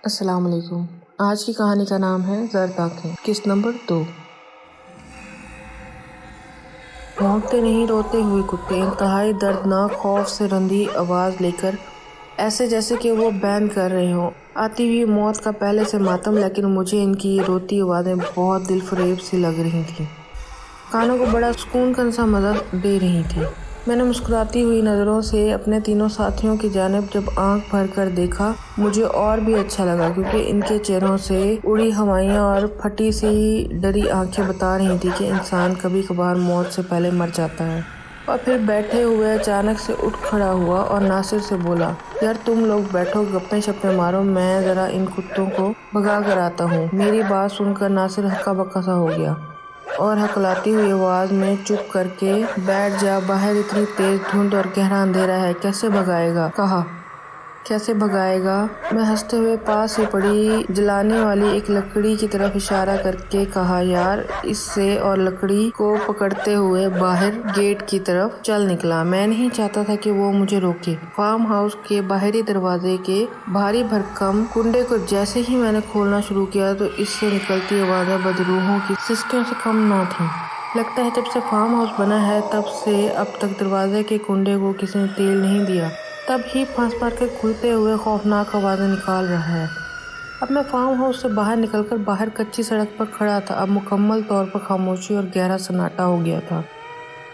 السلام علیکم۔ آج کی کہانی کا نام ہے زرد آنکھیں، قسط نمبر 2۔ بھونکتے نہیں روتے ہوئے کتے انتہائی دردناک خوف سے رندی آواز لے کر، ایسے جیسے کہ وہ بیان کر رہے ہوں آتی ہوئی موت کا پہلے سے ماتم، لیکن مجھے ان کی یہ روتی آوازیں بہت دل فریب سی لگ رہی تھیں، کانوں کو بڑا سکون کن سا مزہ دے رہی تھیں۔ میں نے مسکراتی ہوئی نظروں سے اپنے تینوں ساتھیوں کی جانب جب آنکھ بھر کر دیکھا، مجھے اور بھی اچھا لگا، کیونکہ ان کے چہروں سے اڑی ہوائیاں اور پھٹی سی ڈری آنکھیں بتا رہی تھیں کہ انسان کبھی کبھار موت سے پہلے مر جاتا ہے۔ اور پھر بیٹھے ہوئے اچانک سے اٹھ کھڑا ہوا اور ناصر سے بولا، یار تم لوگ بیٹھو، گپیں شپیں مارو، میں ذرا ان کتوں کو بھگا کر آتا ہوں۔ میری بات سن کر ناصر ہکا بکا سا ہو گیا اور ہکلاتی ہوئی آواز میں چپ کر کے بیٹھ جا، باہر اتنی تیز دھند اور گہرا اندھیرا ہے، کیسے بھگائے گا؟ کہا۔ کیسے بھگائے گا؟ میں ہنستے ہوئے پاس ہی پڑی جلانے والی ایک لکڑی کی طرف اشارہ کر کے کہا، یار اس سے، اور لکڑی کو پکڑتے ہوئے باہر گیٹ کی طرف چل نکلا۔ میں نہیں چاہتا تھا کہ وہ مجھے روکے۔ فارم ہاؤس کے باہری دروازے کے بھاری بھرکم کنڈے کو جیسے ہی میں نے کھولنا شروع کیا تو اس سے نکلتی آوازیں بدروحوں کی سسکیوں سے کم نہ تھیں۔ لگتا ہے جب سے فارم ہاؤس بنا ہے تب سے اب تک دروازے کے کنڈے کو کسی نے تیل نہیں دیا، تب ہی پھانس مار کے کھلتے ہوئے خوفناک آوازیں نکال رہا ہے۔ اب میں فارم ہاؤس سے باہر نکل کر باہر کچی سڑک پر کھڑا تھا۔ اب مکمل طور پر خاموشی اور گہرا سناٹا ہو گیا تھا۔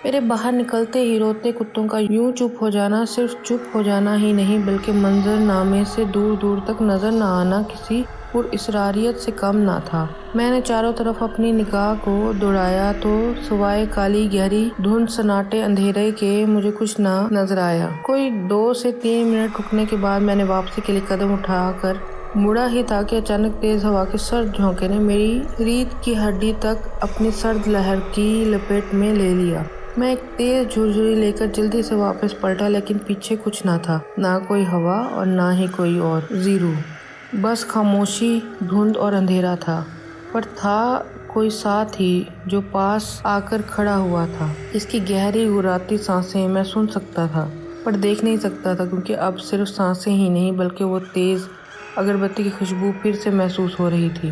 میرے باہر نکلتے ہی روتے کتوں کا یوں چپ ہو جانا، صرف چپ ہو جانا ہی نہیں بلکہ منظر نامے سے دور دور تک نظر نہ آنا کسی پراسراریت سے کم نہ تھا۔ میں نے چاروں طرف اپنی نگاہ کو دوڑایا تو سوائے کالی گہری دھند سناٹے اندھیرے کے مجھے کچھ نہ نظر آیا۔ کوئی 2 سے 3 منٹ رکنے کے بعد میں نے واپسی کے لیے قدم اٹھا کر مڑا ہی تھا کہ اچانک تیز ہوا کے سرد جھونکے نے میری ریڑھ کی ہڈی تک اپنی سرد لہر کی لپیٹ میں لے لیا۔ میں ایک تیز جھرجھری لے کر جلدی سے واپس پلٹا، لیکن پیچھے کچھ نہ تھا، نہ کوئی ہوا اور نہ ہی کوئی اور، زیرو۔ بس خاموشی، دھند اور اندھیرا تھا، پر تھا کوئی ساتھ ہی جو پاس آ کر کھڑا ہوا تھا۔ اس کی گہری گھراتی سانسیں میں سن سکتا تھا پر دیکھ نہیں سکتا تھا، کیونکہ اب صرف سانسیں ہی نہیں بلکہ وہ تیز اگربتی کی خوشبو پھر سے محسوس ہو رہی تھی،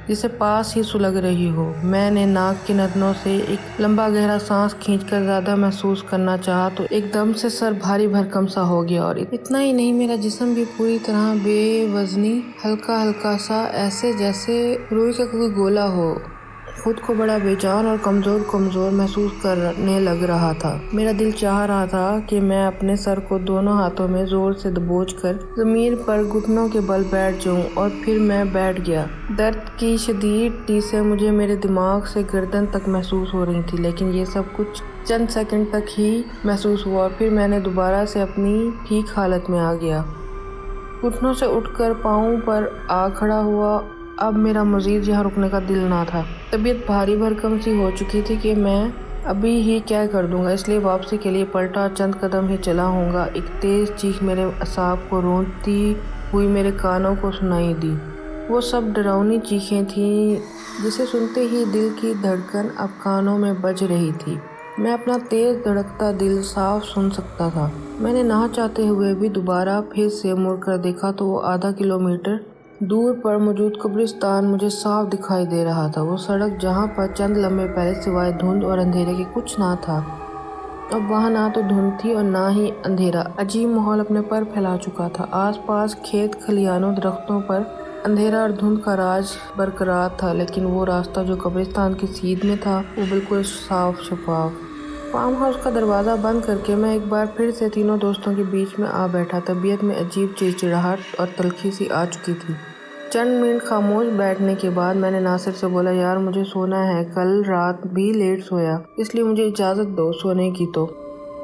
جسے پاس ہی سلگ رہی ہو۔ میں نے ناک کی نتنوں سے ایک لمبا گہرا سانس کھینچ کر زیادہ محسوس کرنا چاہا تو ایک دم سے سر بھاری بھرکم سا ہو گیا، اور اتنا ہی نہیں میرا جسم بھی پوری طرح بے وزنی، ہلکا ہلکا سا، ایسے جیسے روئی کا کوئی گولا ہو۔ خود کو بڑا بے جان اور کمزور کمزور محسوس کرنے لگ رہا تھا۔ میرا دل چاہ رہا تھا کہ میں اپنے سر کو دونوں ہاتھوں میں زور سے دبوچ کر زمین پر گھٹنوں کے بل بیٹھ جاؤں، اور پھر میں بیٹھ گیا۔ درد کی شدید ٹیسیں مجھے میرے دماغ سے گردن تک محسوس ہو رہی تھیں، لیکن یہ سب کچھ چند سیکنڈ تک ہی محسوس ہوا، اور پھر میں نے دوبارہ سے اپنی ٹھیک حالت میں آ گیا۔ گھٹنوں سے اٹھ کر پاؤں پر آ کھڑا ہوا۔ اب میرا مزید یہاں رکنے کا دل نہ تھا۔ طبیعت بھاری بھرکم سی ہو چکی تھی کہ میں ابھی ہی کیا کر دوں گا، اس لیے واپسی کے لیے پلٹا اور چند قدم ہی چلا ہوں گا۔ ایک تیز چیخ میرے اعصاب کو روندتی ہوئی میرے کانوں کو سنائی دی۔ وہ سب ڈراؤنی چیخیں تھیں جسے سنتے ہی دل کی دھڑکن اب کانوں میں بج رہی تھی۔ میں اپنا تیز دھڑکتا دل صاف سن سکتا تھا۔ میں نے نہ چاہتے ہوئے بھی دوبارہ پھر سے مڑ کر دیکھا تو وہ آدھا کلومیٹر دور پر موجود قبرستان مجھے صاف دکھائی دے رہا تھا۔ وہ سڑک جہاں پر چند لمحے پہلے سوائے دھند اور اندھیرے کے کچھ نہ تھا، اب وہاں نہ تو دھند تھی اور نہ ہی اندھیرا۔ عجیب ماحول اپنے پر پھیلا چکا تھا۔ آس پاس کھیت کھلیانوں، درختوں پر اندھیرا اور دھند کا راج برقرار تھا، لیکن وہ راستہ جو قبرستان کی سیدھ میں تھا وہ بالکل صاف شفاف۔ فارم ہاؤس کا دروازہ بند کر کے میں ایک بار پھر سے تینوں دوستوں کے بیچ میں آ بیٹھا۔ طبیعت میں عجیب چڑچڑاہٹ اور تلخی سی آ چکی تھی۔ چند منٹ خاموش بیٹھنے کے بعد میں نے ناصر سے بولا، یار مجھے سونا ہے، کل رات بھی لیٹ سویا، اس لیے مجھے اجازت دو سونے کی۔ تو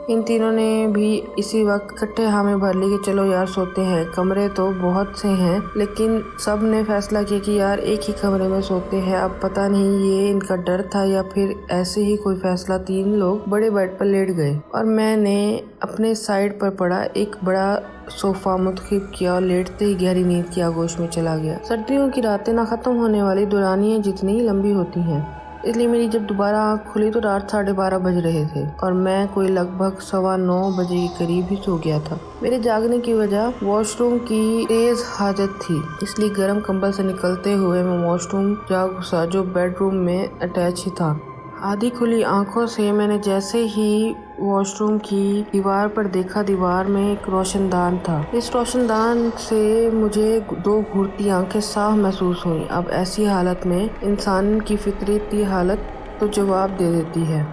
ان تینوں نے بھی اسی وقت اکٹھے حامی بھر لی کہ چلو یار سوتے ہیں۔ کمرے تو بہت سے ہیں، لیکن سب نے فیصلہ کیا کہ یار ایک ہی کمرے میں سوتے ہیں۔ اب پتہ نہیں یہ ان کا ڈر تھا یا پھر ایسے ہی کوئی فیصلہ، 3 لوگ بڑے بیڈ پر لیٹ گئے اور میں نے اپنے سائڈ پر پڑا ایک بڑا صوفہ منتخب کیا اور لیٹتے ہی گہری نیند کی آغوش میں چلا گیا۔ سردیوں کی راتیں نہ ختم ہونے والی دورانیے جتنی لمبی ہوتی ہیں، اس لیے میری جب دوبارہ آنکھ کھلی تو رات 12:30 بج رہے تھے اور میں کوئی لگ بھگ 9:15 بجے کے قریب ہی سو گیا تھا۔ میرے جاگنے کی وجہ واش روم کی تیز حاجت تھی، اس لیے گرم کمبل سے نکلتے ہوئے میں واش روم جا گھسا جو بیڈ روم میں اٹیچ ہی تھا۔ آدھی کھلی آنکھوں سے میں نے جیسے ہی واش روم کی دیوار پر دیکھا، دیوار میں ایک روشن دان تھا۔ اس روشن دان سے مجھے 2 گھورتی آنکھیں صاف محسوس ہوئیں۔ اب ایسی حالت میں انسان کی فطرتی حالت تو جواب دے دیتی ہے۔